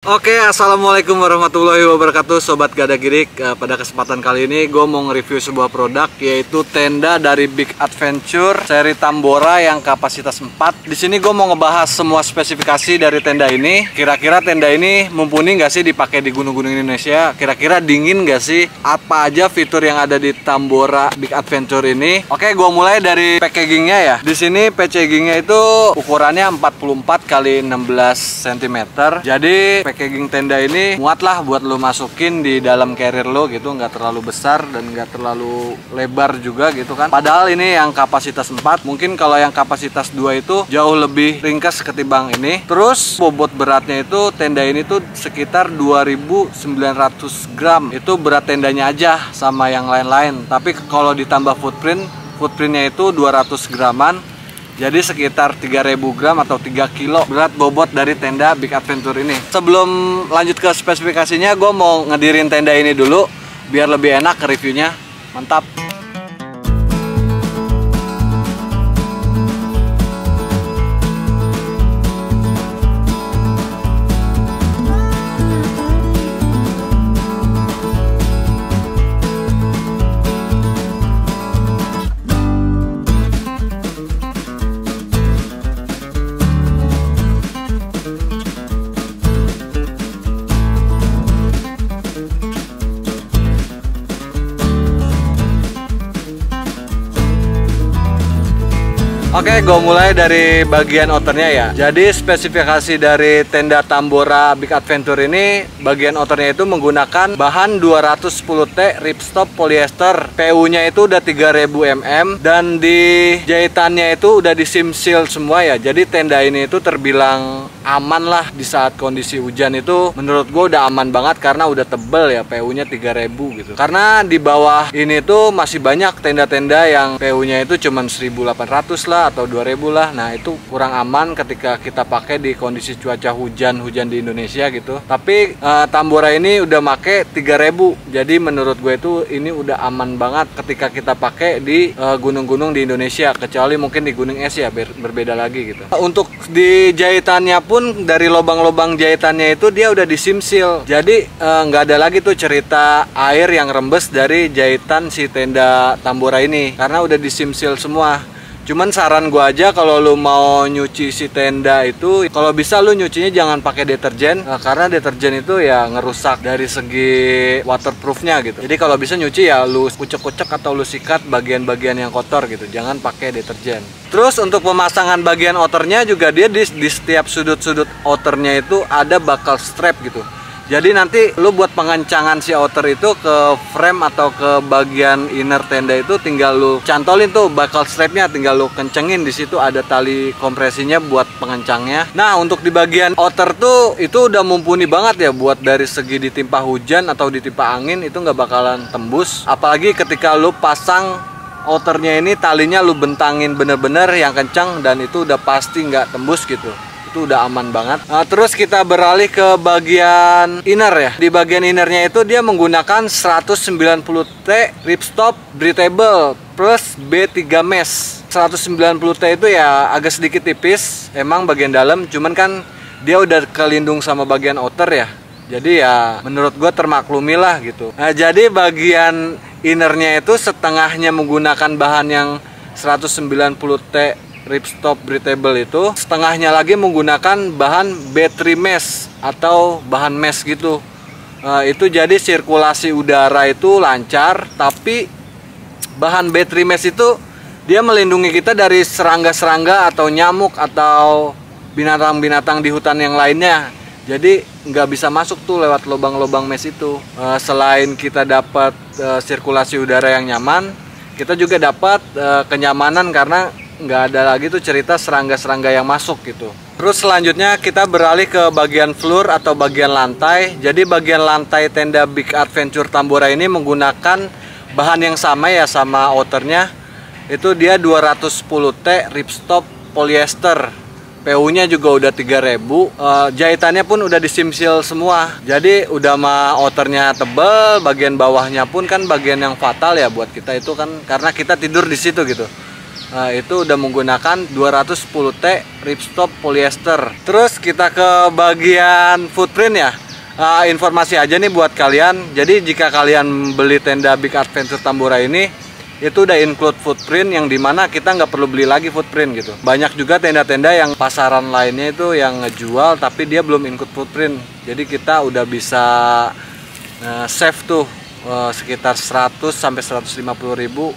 Oke, assalamualaikum warahmatullahi wabarakatuh, Sobat Gada Gidik. Pada kesempatan kali ini gue mau nge-review sebuah produk, yaitu tenda dari Big Adventure seri Tambora yang kapasitas 4. Di sini gue mau ngebahas semua spesifikasi dari tenda ini. Kira-kira tenda ini mumpuni nggak sih dipakai di gunung-gunung Indonesia? Kira-kira dingin nggak sih? Apa aja fitur yang ada di Tambora Big Adventure ini? Oke, gue mulai dari packagingnya ya. Di sini packagingnya itu ukurannya 44 x 16 cm. Jadi packaging tenda ini muat lah buat lo masukin di dalam carrier lo gitu, nggak terlalu besar dan nggak terlalu lebar juga gitu kan. Padahal ini yang kapasitas 4, mungkin kalau yang kapasitas 2 itu jauh lebih ringkas ketimbang ini. Terus bobot beratnya itu tenda ini tuh sekitar 2.900 gram. Itu berat tendanya aja sama yang lain-lain. Tapi kalau ditambah footprintnya itu 200 graman. Jadi sekitar 3.000 gram atau 3 kilo berat bobot dari tenda Big Adventure ini. Sebelum lanjut ke spesifikasinya, gue mau ngedirin tenda ini dulu biar lebih enak ke reviewnya. Mantap. Oke, gue mulai dari bagian outernya ya. Jadi spesifikasi dari tenda Tambora Big Adventure ini, bagian outernya itu menggunakan bahan 210T ripstop polyester. PU-nya itu udah 3000 mm dan di jahitannya itu udah disim seal semua ya. Jadi tenda ini itu terbilang aman lah di saat kondisi hujan itu. Menurut gue udah aman banget karena udah tebel ya, PU-nya 3000 gitu. Karena di bawah ini tuh masih banyak tenda-tenda yang PU-nya itu cuman 1800 lah atau 2000 lah. Nah itu kurang aman ketika kita pakai di kondisi cuaca hujan di Indonesia gitu. Tapi Tambora ini udah make 3000. Jadi menurut gue itu ini udah aman banget ketika kita pakai di gunung-gunung di Indonesia. Kecuali mungkin di gunung es ya, berbeda lagi gitu. Untuk di jahitannya pun dari lubang-lubang jahitannya itu dia udah disim seal. Jadi nggak ada lagi tuh cerita air yang rembes dari jahitan si tenda Tambora ini karena udah disim seal semua. Cuman saran gua aja kalau lu mau nyuci si tenda itu, kalau bisa lu nyucinya jangan pakai deterjen, karena deterjen itu ya ngerusak dari segi waterproofnya gitu. Jadi kalau bisa nyuci ya lu kucek-kucek atau lu sikat bagian-bagian yang kotor gitu, jangan pakai deterjen. Terus untuk pemasangan bagian outernya juga dia di setiap sudut-sudut outernya itu ada buckle strap gitu. Jadi nanti lu buat pengencangan si outer itu ke frame atau ke bagian inner tenda itu tinggal lu cantolin tuh buckle strapnya, tinggal lu kencengin, di situ ada tali kompresinya buat pengencangnya. Nah untuk di bagian outer tuh itu udah mumpuni banget ya buat dari segi ditimpa hujan atau ditimpa angin itu nggak bakalan tembus. Apalagi ketika lu pasang outernya ini talinya lu bentangin bener-bener yang kencang dan itu udah pasti nggak tembus gitu. Itu udah aman banget. Terus kita beralih ke bagian inner ya. Di bagian innernya itu dia menggunakan 190T ripstop breathable plus B3 mesh. 190T itu ya agak sedikit tipis emang bagian dalam, cuman kan dia udah kelindung sama bagian outer ya. Jadi ya menurut gue termaklumi lah gitu. Nah jadi bagian innernya itu setengahnya menggunakan bahan yang 190T ripstop breathable itu, setengahnya lagi menggunakan bahan battery mesh atau bahan mesh gitu. Itu jadi sirkulasi udara itu lancar, tapi bahan battery mesh itu dia melindungi kita dari serangga-serangga atau nyamuk atau binatang-binatang di hutan yang lainnya. Jadi nggak bisa masuk tuh lewat lubang-lubang mesh itu. Selain kita dapat sirkulasi udara yang nyaman, kita juga dapat kenyamanan karena nggak ada lagi tuh cerita serangga-serangga yang masuk gitu. Terus selanjutnya kita beralih ke bagian floor atau bagian lantai. Jadi bagian lantai tenda Big Adventure Tambora ini menggunakan bahan yang sama ya sama outernya. Itu dia 210T ripstop polyester. PU-nya juga udah 3000. Jahitannya pun udah disim seal semua. Jadi udah mah outernya tebel, bagian bawahnya pun kan bagian yang fatal ya buat kita itu kan karena kita tidur di situ gitu. Itu udah menggunakan 210T ripstop polyester. Terus kita ke bagian footprint ya. Informasi aja nih buat kalian. Jadi jika kalian beli tenda Big Adventure Tambora ini, itu udah include footprint, yang dimana kita nggak perlu beli lagi footprint gitu. Banyak juga tenda-tenda yang pasaran lainnya itu yang ngejual tapi dia belum include footprint. Jadi kita udah bisa save tuh sekitar 100 sampai 150 ribu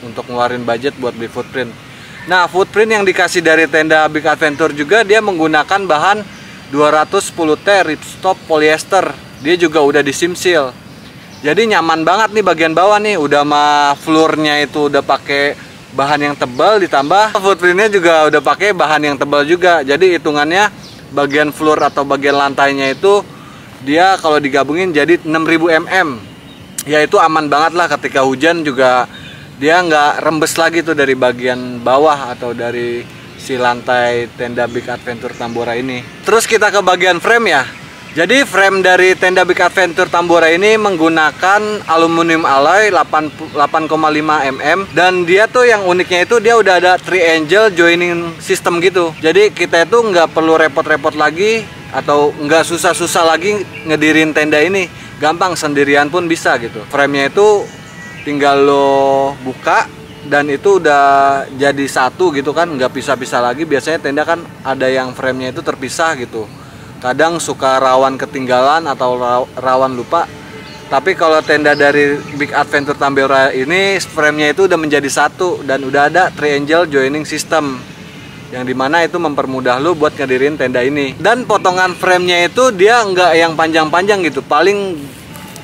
untuk ngeluarin budget buat beli footprint. Nah, footprint yang dikasih dari tenda Big Adventure juga dia menggunakan bahan 210T ripstop polyester. Dia juga udah disimsil. Jadi nyaman banget nih bagian bawah nih, udah mah floornya itu udah pakai bahan yang tebal, ditambah footprintnya juga udah pakai bahan yang tebal juga. Jadi hitungannya bagian floor atau bagian lantainya itu dia kalau digabungin jadi 6000 mm. Ya itu aman banget lah, ketika hujan juga dia nggak rembes lagi tuh dari bagian bawah atau dari si lantai tenda Big Adventure Tambora ini. Terus kita ke bagian frame ya. Jadi frame dari tenda Big Adventure Tambora ini menggunakan aluminium alloy 8,5 mm, dan dia tuh yang uniknya itu dia udah ada triangle joining system gitu. Jadi kita itu nggak perlu repot-repot lagi atau nggak susah-susah lagi ngedirin tenda ini. Gampang, sendirian pun bisa gitu. Framenya itu tinggal lo buka dan itu udah jadi satu gitu kan, nggak pisah-pisah lagi. Biasanya tenda kan ada yang framenya itu terpisah gitu, kadang suka rawan ketinggalan atau rawan lupa. Tapi kalau tenda dari Big Adventure Tambora ini framenya itu udah menjadi satu dan udah ada triangle joining system, yang dimana itu mempermudah lu buat ngedirin tenda ini. Dan potongan framenya itu dia nggak yang panjang-panjang gitu, paling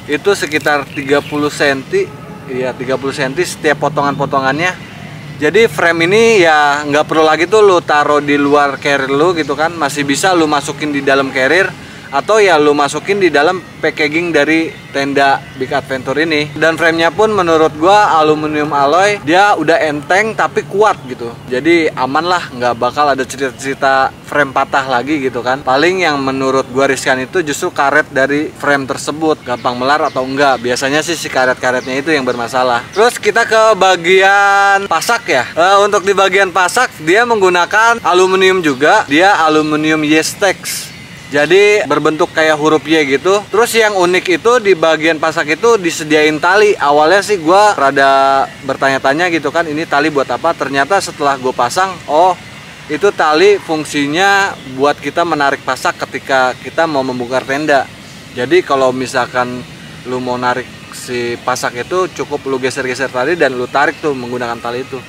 itu sekitar 30 cm. Iya, 30 cm setiap potongan-potongannya. Jadi frame ini ya nggak perlu lagi tuh lu taruh di luar carrier lu gitu kan, masih bisa lu masukin di dalam carrier atau ya lu masukin di dalam packaging dari tenda Big Adventure ini. Dan framenya pun menurut gua aluminium alloy, dia udah enteng tapi kuat gitu. Jadi aman lah, nggak bakal ada cerita-cerita frame patah lagi gitu kan. Paling yang menurut gua riskan itu justru karet dari frame tersebut, gampang melar atau enggak. Biasanya sih si karet-karetnya itu yang bermasalah. Terus kita ke bagian pasak ya. Untuk di bagian pasak dia menggunakan aluminium juga, dia aluminium Y-Stex. Jadi berbentuk kayak huruf Y gitu. Terus yang unik itu di bagian pasak itu disediain tali. Awalnya sih gue rada bertanya-tanya gitu kan, ini tali buat apa? Ternyata setelah gue pasang, oh itu tali fungsinya buat kita menarik pasak ketika kita mau membongkar tenda. Jadi kalau misalkan lu mau narik si pasak itu, cukup lu geser-geser tali dan lu tarik tuh menggunakan tali itu.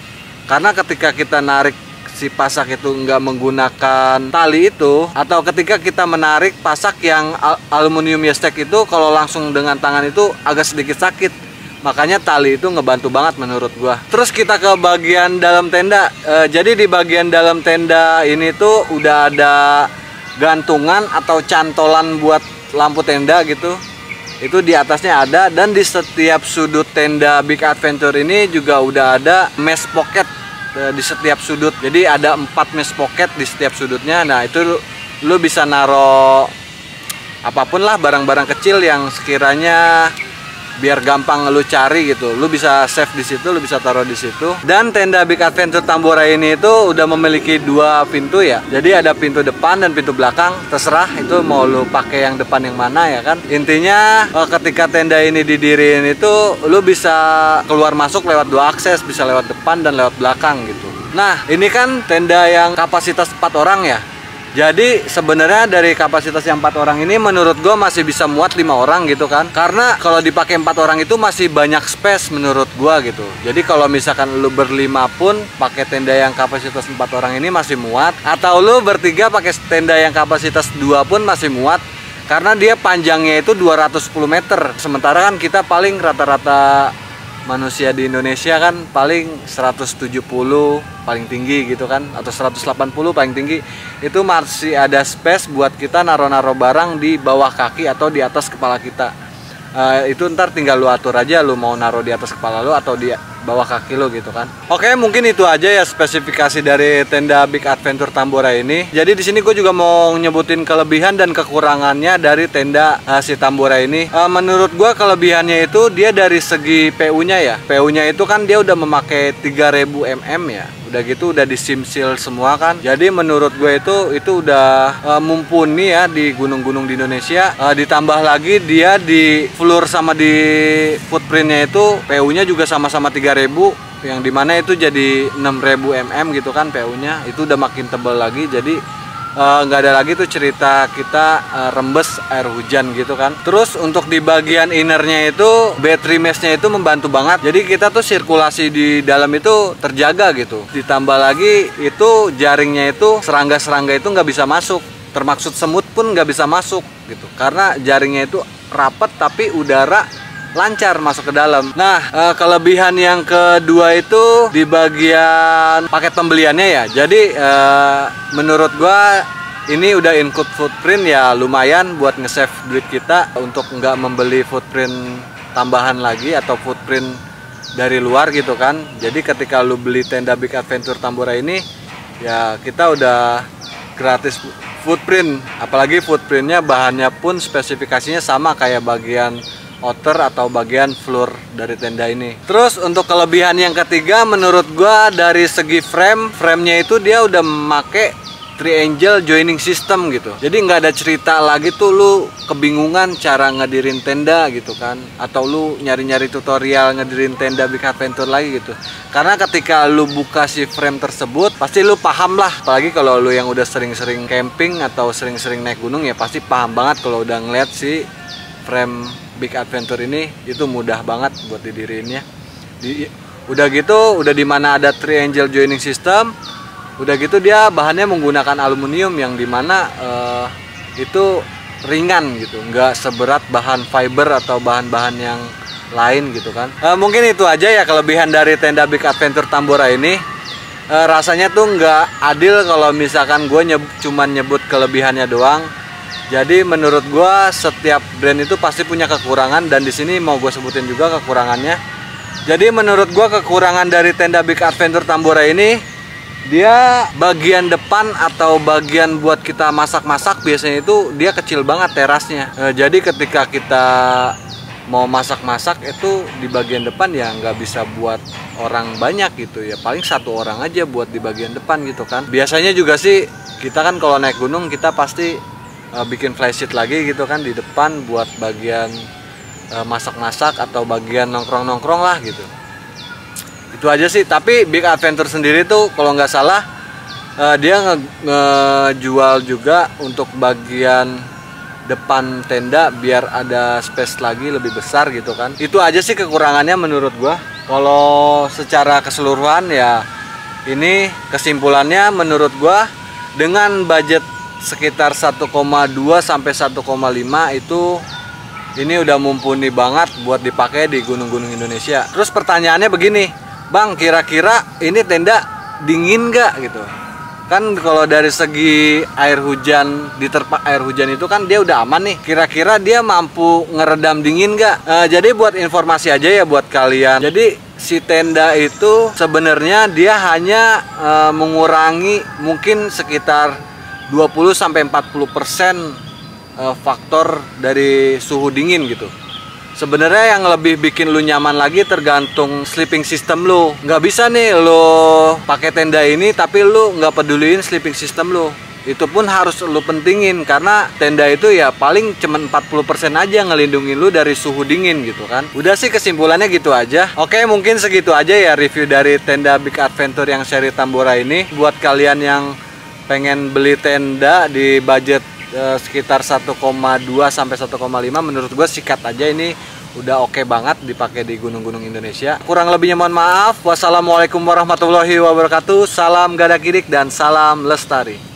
Karena ketika kita narik si pasak itu nggak menggunakan tali itu, atau ketika kita menarik pasak yang aluminium Y-Stex itu, kalau langsung dengan tangan itu agak sedikit sakit. Makanya tali itu ngebantu banget menurut gua. Terus kita ke bagian dalam tenda. Jadi di bagian dalam tenda ini tuh udah ada gantungan atau cantolan buat lampu tenda gitu. Itu di atasnya ada, dan di setiap sudut tenda Big Adventure ini juga udah ada mesh pocket di setiap sudut. Jadi ada 4 mesh pocket di setiap sudutnya. Nah itu lu bisa naro apapun lah, barang-barang kecil yang sekiranya biar gampang lu cari gitu. Lu bisa save di situ, lu bisa taruh di situ. Dan tenda Big Adventure Tambora ini itu udah memiliki 2 pintu ya. Jadi ada pintu depan dan pintu belakang. Terserah itu mau lu pakai yang depan yang mana ya kan. Intinya ketika tenda ini didiriin itu lu bisa keluar masuk lewat 2 akses, bisa lewat depan dan lewat belakang gitu. Nah, ini kan tenda yang kapasitas 4 orang ya. Jadi sebenarnya dari kapasitas yang 4 orang ini menurut gue masih bisa muat 5 orang gitu kan. Karena kalau dipakai 4 orang itu masih banyak space menurut gue gitu. Jadi kalau misalkan lu berlima pun pakai tenda yang kapasitas 4 orang ini masih muat. Atau lu bertiga pakai tenda yang kapasitas 2 pun masih muat. Karena dia panjangnya itu 210 meter. Sementara kan kita paling rata-rata manusia di Indonesia kan paling 170 paling tinggi gitu kan, atau 180 paling tinggi. Itu masih ada space buat kita naro-naro barang di bawah kaki atau di atas kepala kita. Itu ntar tinggal lu atur aja, lu mau naro di atas kepala lu atau di bawah kaki lo gitu kan. Oke, mungkin itu aja ya spesifikasi dari tenda Big Adventure Tambora ini. Jadi di sini gue juga mau nyebutin kelebihan dan kekurangannya dari tenda si Tambora ini. Menurut gue kelebihannya itu dia dari segi PU-nya ya. PU-nya itu kan dia udah memakai 3000 mm ya. Udah gitu udah disimsil semua kan. Jadi menurut gue itu udah mumpuni ya di gunung-gunung di Indonesia. Ditambah lagi dia di floor sama di footprintnya itu PU-nya juga sama-sama 3000, yang dimana itu jadi 6000 mm gitu kan PU-nya. Itu udah makin tebal lagi, jadi nggak ada lagi tuh cerita kita rembes air hujan gitu kan. Terus untuk di bagian innernya itu battery mesh-nya itu membantu banget, jadi kita tuh sirkulasi di dalam itu terjaga gitu. Ditambah lagi itu jaringnya itu serangga-serangga itu nggak bisa masuk, termaksud semut pun nggak bisa masuk gitu, karena jaringnya itu rapat tapi udara lancar masuk ke dalam. Nah, kelebihan yang kedua itu di bagian paket pembeliannya ya. Jadi menurut gua ini udah include footprint ya, lumayan buat nge-save duit kita untuk nggak membeli footprint tambahan lagi atau footprint dari luar gitu kan. Jadi ketika lu beli tenda Big Adventure Tambora ini ya kita udah gratis footprint, apalagi footprintnya bahannya pun spesifikasinya sama kayak bagian outer atau bagian floor dari tenda ini. Terus untuk kelebihan yang ketiga menurut gua dari segi frame-nya itu dia udah make triangle joining system gitu. Jadi nggak ada cerita lagi tuh lu kebingungan cara ngedirin tenda gitu kan, atau lu nyari-nyari tutorial ngedirin tenda Big Adventure lagi gitu. Karena ketika lu buka si frame tersebut pasti lu paham lah, apalagi kalau lu yang udah sering-sering camping atau sering-sering naik gunung ya pasti paham banget kalau udah ngeliat si frame Big Adventure ini itu mudah banget buat didiriinnya. Udah gitu, udah dimana ada triangle joining system, udah gitu dia bahannya menggunakan aluminium yang dimana itu ringan gitu, nggak seberat bahan fiber atau bahan-bahan yang lain gitu kan. Mungkin itu aja ya kelebihan dari tenda Big Adventure Tambora ini. Rasanya tuh nggak adil kalau misalkan gue cuman nyebut kelebihannya doang. Jadi menurut gue setiap brand itu pasti punya kekurangan, dan di sini mau gue sebutin juga kekurangannya. Jadi menurut gue kekurangan dari tenda Big Adventure Tambora ini, dia bagian depan atau bagian buat kita masak-masak biasanya itu dia kecil banget terasnya. Jadi ketika kita mau masak-masak itu di bagian depan ya nggak bisa buat orang banyak gitu ya, paling satu orang aja buat di bagian depan gitu kan. Biasanya juga sih kita kan kalau naik gunung kita pasti bikin flysheet lagi gitu kan di depan buat bagian masak-masak atau bagian nongkrong-nongkrong lah gitu. Itu aja sih. Tapi Big Adventure sendiri tuh kalau nggak salah dia ngejual juga untuk bagian depan tenda biar ada space lagi lebih besar gitu kan. Itu aja sih kekurangannya menurut gua. Kalau secara keseluruhan ya ini kesimpulannya menurut gua dengan budget sekitar 1,2 sampai 1,5 itu ini udah mumpuni banget buat dipakai di gunung-gunung Indonesia. Terus pertanyaannya begini, Bang, kira-kira ini tenda dingin nggak gitu? Kan kalau dari segi air hujan, diterpa air hujan itu kan dia udah aman nih. Kira-kira dia mampu ngeredam dingin nggak? Jadi buat informasi aja ya buat kalian. Jadi si tenda itu sebenarnya dia hanya mengurangi mungkin sekitar 20-40% faktor dari suhu dingin gitu. Sebenarnya yang lebih bikin lu nyaman lagi tergantung sleeping system lu. Nggak bisa nih lu pakai tenda ini tapi lu nggak peduliin sleeping system lu. Itu pun harus lu pentingin, karena tenda itu ya paling cuman 40% aja ngelindungin lu dari suhu dingin gitu kan. Udah sih kesimpulannya gitu aja. Oke, mungkin segitu aja ya review dari tenda Big Adventure yang seri Tambora ini. Buat kalian yang pengen beli tenda di budget sekitar 1,2 sampai 1,5, menurut gue sikat aja, ini udah oke banget dipakai di gunung-gunung Indonesia. Kurang lebihnya mohon maaf. Wassalamualaikum warahmatullahi wabarakatuh. Salam Gadakidik dan salam lestari.